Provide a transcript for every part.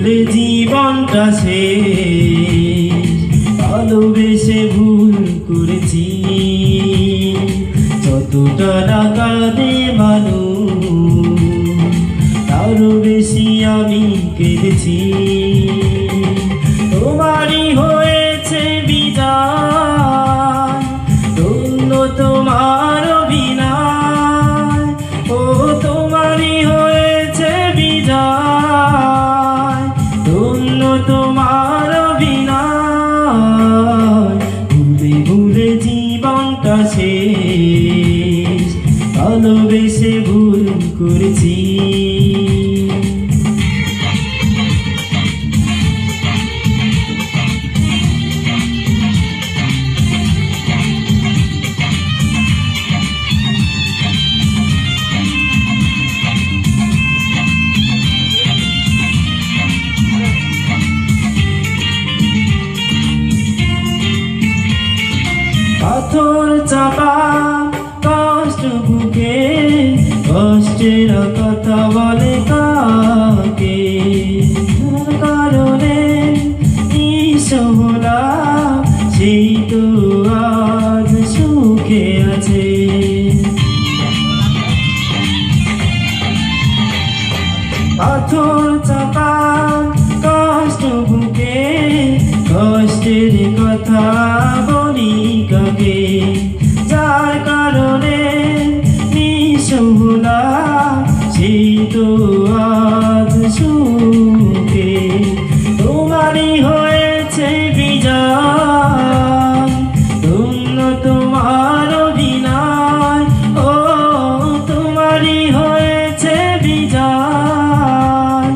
ভুলে জীবনটা শেষ, ভালোবেসে ভুল করেছি। যতটা টাকা দে মানুষ, তারও বেশি আমি কেঁদেছি। তোমারই হয়েছে বিদায়, ধন্য তোমার অভিনয়। ও তোমারই হয়েছে বিদায়, ধন্য তোমার অভিনয়। ভুলে ভুলে জীবনটা শেষ, ভালোবেসে ভুল করেছি। পাথর চাপা কষ্ট বুকে, কষ্টের কথা বলে কাকে? কারণে নিঃসহলা সেই তো আজ সুখে আছে। পাথর চাপা কষ্ট বুকে, কষ্টের কথা বলি কাকে? যার কারণে নিঃসহলা সেই তো আজ সুখে। তোমারই হয়েছে বিজয়, ধন্য তোমার অভিনয়। ও তোমারই হয়েছে বিজয়,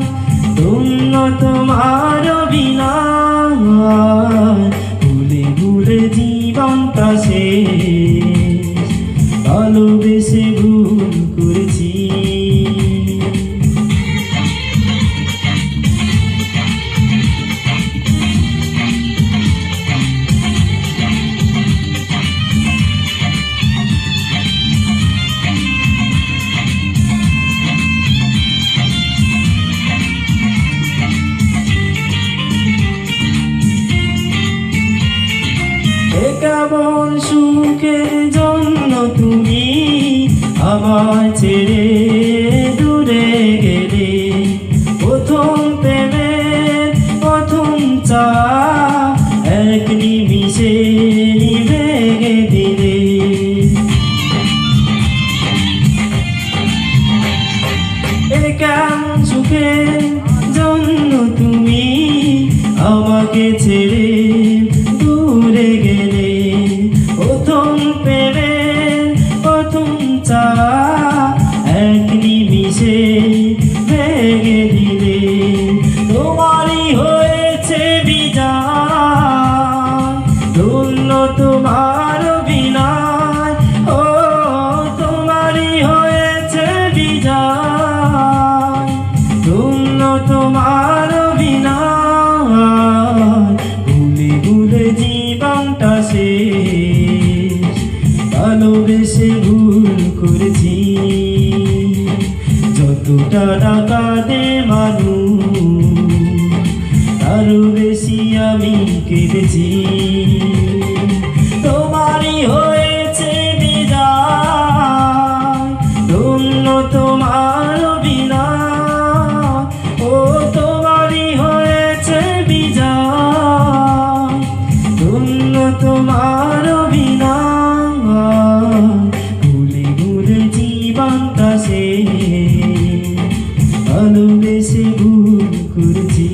ধন্য তোমার অভিনয়। ভুলে ভুলে জীবনটা শেষ, ভালোবেসে ভুল করেছি। কেমন সুখের জন্য তুমি আমার ছেড়ে দূরে গেলে? প্রথম প্রেমের প্রথম চা এক নিমিষে ভেঙে দিলে। কেমন সুখের জন্য তুমি আমাকে ছেড়ে দূরে গেলে? প্রথম প্রেমের প্রথম চা এক নিমিষে ভেঙে দিলে। তোমারই হয়েছে বিজয়, ধন্য তোমার অভিনয়। ও তোমারই হয়েছে বিজয়, ধন্য তোমার অভিনয়। ভুলে ভুলে জীবনটা শেষ, ভালোবেসে ভুল করেছি। যতটা টাকা দে মানুষ, তারও বেশি আমি কেঁদেছি। তোমারই হয়েছে বিদায়, ধন্য তোমার অভিনয়। ও তোমারই হয়েছে বিজয়, ধন্য তোমার অভিনয়। ভুলে ভুলে জীবনটা শেষ, ভালোবেসে ভুল করেছি।